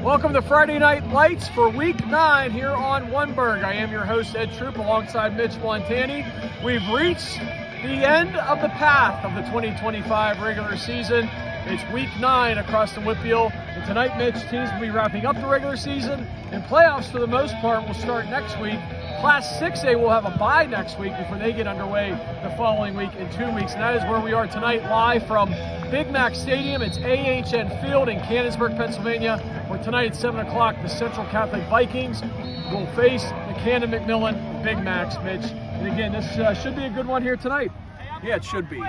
Welcome to Friday Night Lights for Week 9 here on Oneburg. I am your host, Ed Troop, alongside Mitch Montani. We've reached the end of the path of the 2025 regular season. It's Week 9 across the Whitfield. And tonight, Mitch, teams will be wrapping up the regular season, and playoffs, for the most part, will start next week. Class 6A will have a bye next week before they get underway the following week in 2 weeks. And that is where we are tonight, live from Big Mac Stadium. It's AHN Field in Canonsburg, Pennsylvania, where tonight at 7 o'clock, the Central Catholic Vikings will face the Cannon McMillan Big Macs, Mitch. And again, this should be a good one here tonight. Yeah, it should be.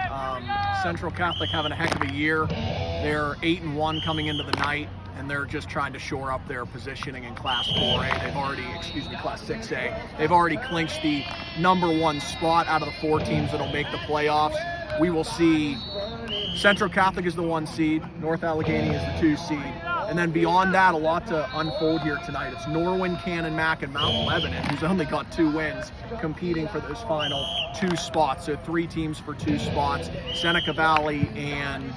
Central Catholic having a heck of a year. They're 8-1 coming into the night, and they're just trying to shore up their positioning in Class 4A. They've already, Class 6A. They've already clinched the #1 spot out of the 4 teams that'll make the playoffs. We will see Central Catholic is the 1 seed, North Allegheny is the 2 seed. And then beyond that, a lot to unfold here tonight. It's Norwin, Cannon Mac, and Mount Lebanon, who's only got 2 wins, competing for those final 2 spots. So 3 teams for 2 spots. Seneca Valley and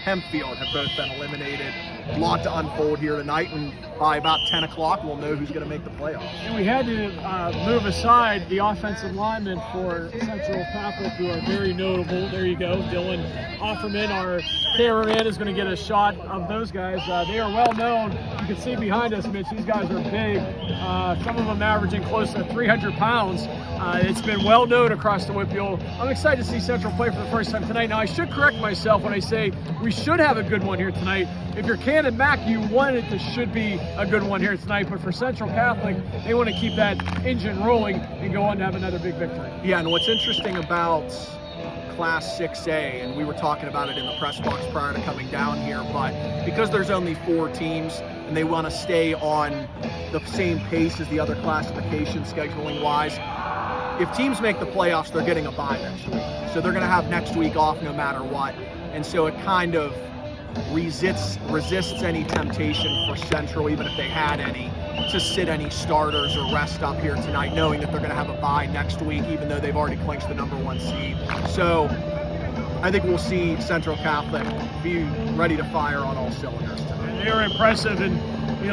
Hempfield have both been eliminated. A lot to unfold here tonight, and by about 10 o'clock, we'll know who's going to make the playoffs. And we had to move aside the offensive linemen for Central Catholic, who are very notable. There you go. Dylan Offerman, our cameraman, is going to get a shot of those guys. They are well known. You can see behind us, Mitch, these guys are big. Some of them averaging close to 300 pounds. It's been well known across the Whitfield. I'm excited to see Central play for the first time tonight. Now, I should correct myself when I say we should have a good one here tonight. If you're Cannon Mac, you want it to should be a good one here tonight, but for Central Catholic, they want to keep that engine rolling and go on to have another big victory. Yeah, and what's interesting about Class 6A, and we were talking about it in the press box prior to coming down here, but because there's only 4 teams and they want to stay on the same pace as the other classifications scheduling wise, if teams make the playoffs, they're getting a bye next week. So they're going to have next week off no matter what. And so it kind of resists any temptation for Central, even if they had any, to sit any starters or rest up here tonight, knowing that they're going to have a bye next week, even though they've already clinched the #1 seed. So I think we'll see Central Catholic be ready to fire on all cylinders tonight. They are impressive, and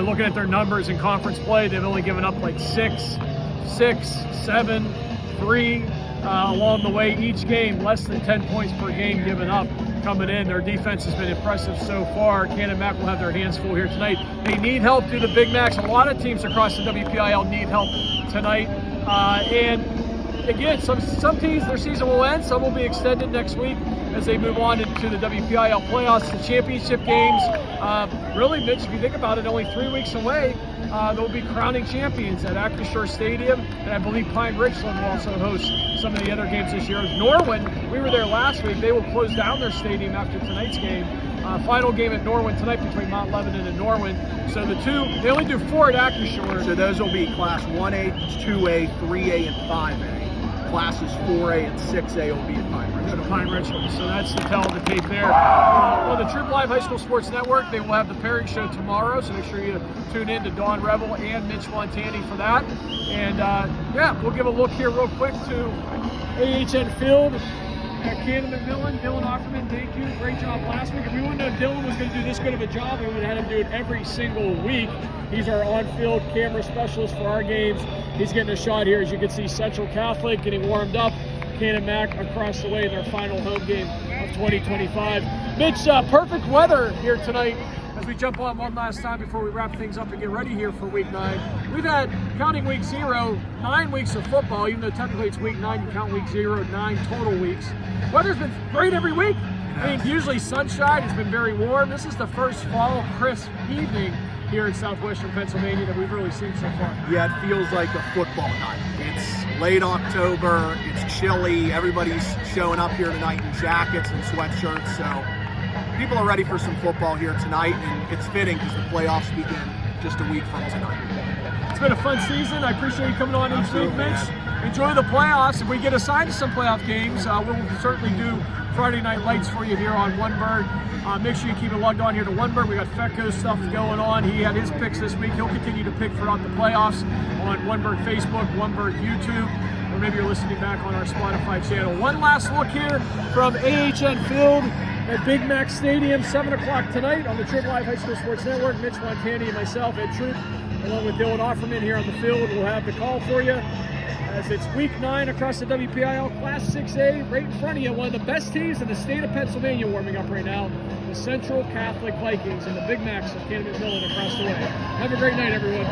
looking at their numbers in conference play, they've only given up like 6, 7, 3 along the way each game, less than 10 points per game given up coming in. Their defense has been impressive so far. Cannon Mac will have their hands full here tonight. They need help through the Big Macs. A lot of teams across the WPIL need help tonight. And again, some teams, their season will end. Some will be extended next week as they move on into the WPIL playoffs, the championship games. Really, Mitch, if you think about it, only 3 weeks away, they'll be crowning champions at Acrisure Stadium, and I believe Pine Richland will also host some of the other games this year. Norwin, we were there last week. They will close down their stadium after tonight's game. Final game at Norwin tonight between Mount Lebanon and Norwin. So they only do 4 at Acrisure. So those will be Class 1A, 2A, 3A, and 5A. Classes 4A and 6A will be at Pine Richland. So that's the tell of the tape there. On the Troop Live High School Sports Network, they will have the pairing show tomorrow, so make sure you tune in to Dawn Rebel and Mitch Montani for that. And we'll give a look here real quick to AHN Field at Cannon McMillan. Dylan Offerman, thank you. Great job last week. If we wouldn't know Dylan was going to do this good of a job, we would have had him do it every single week. He's our on-field camera specialist for our games. He's getting a shot here, as you can see, Central Catholic getting warmed up. Cannon Mac across the way in their final home game of 2025. Mitch, perfect weather here tonight as we jump on one last time before we wrap things up and get ready here for Week 9. We've had, counting Week 0, 9 weeks of football, even though technically it's Week 9, you count Week 0, 9 total weeks. Weather's been great every week. I mean, usually sunshine, it's been very warm. This is the first fall crisp evening here in southwestern Pennsylvania that we've really seen so far. Yeah, it feels like a football night. It's late October, it's chilly, everybody's showing up here tonight in jackets and sweatshirts, so people are ready for some football here tonight, and it's fitting because the playoffs begin just a week from tonight. It's been a fun season. I appreciate you coming on each week, Mitch. Enjoy the playoffs. If we get assigned to some playoff games, we'll certainly do Friday Night Lights for you here on Oneburg. Make sure you keep it logged on here to Oneburg. We got Fecco stuff going on. He had his picks this week. He'll continue to pick throughout the playoffs on Oneburg Facebook, Oneburg YouTube, or maybe you're listening back on our Spotify channel. One last look here from AHN Field at Big Mac Stadium, 7 o'clock tonight on the Troop Live High School Sports Network. Mitch Montani and myself, Ed Troop, along with Dylan Offerman here on the field, will have the call for you as it's week 9 across the WPIL Class 6A. Right in front of you, one of the best teams in the state of Pennsylvania warming up right now, the Central Catholic Vikings and the Big Macs of Canonsburg across the way. Have a great night, everyone.